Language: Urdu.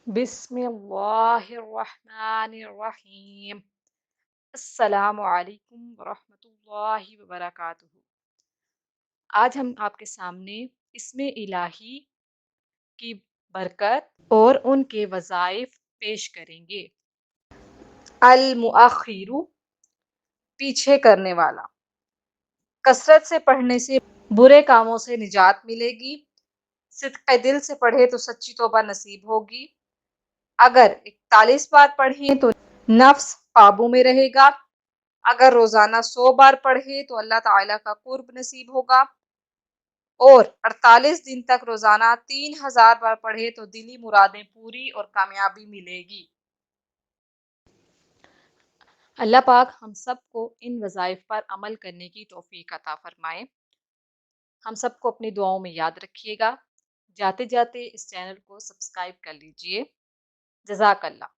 بسم اللہ الرحمن الرحیم۔ السلام علیکم ورحمۃ اللہ وبرکاتہ۔ آج ہم آپ کے سامنے اسم الہی کی برکت اور ان کے وظائف پیش کریں گے۔ المؤخر، پیچھے کرنے والا۔ کثرت سے پڑھنے سے برے کاموں سے نجات ملے گی۔ صدق دل سے پڑھے تو سچی توبہ نصیب ہوگی۔ اگر 41 بار پڑھیں تو نفس قابو میں رہے گا۔ اگر روزانہ 100 بار پڑھے تو اللہ تعالیٰ کا قرب نصیب ہوگا۔ اور 48 دن تک روزانہ 3000 بار پڑھے تو دلی مرادیں پوری اور کامیابی ملے گی۔ اللہ پاک ہم سب کو ان وظائف پر عمل کرنے کی توفیق عطا فرمائے۔ ہم سب کو اپنی دعاؤں میں یاد رکھیے گا۔ جاتے جاتے اس چینل کو سبسکرائب کر لیجئے۔ جزاک اللہ۔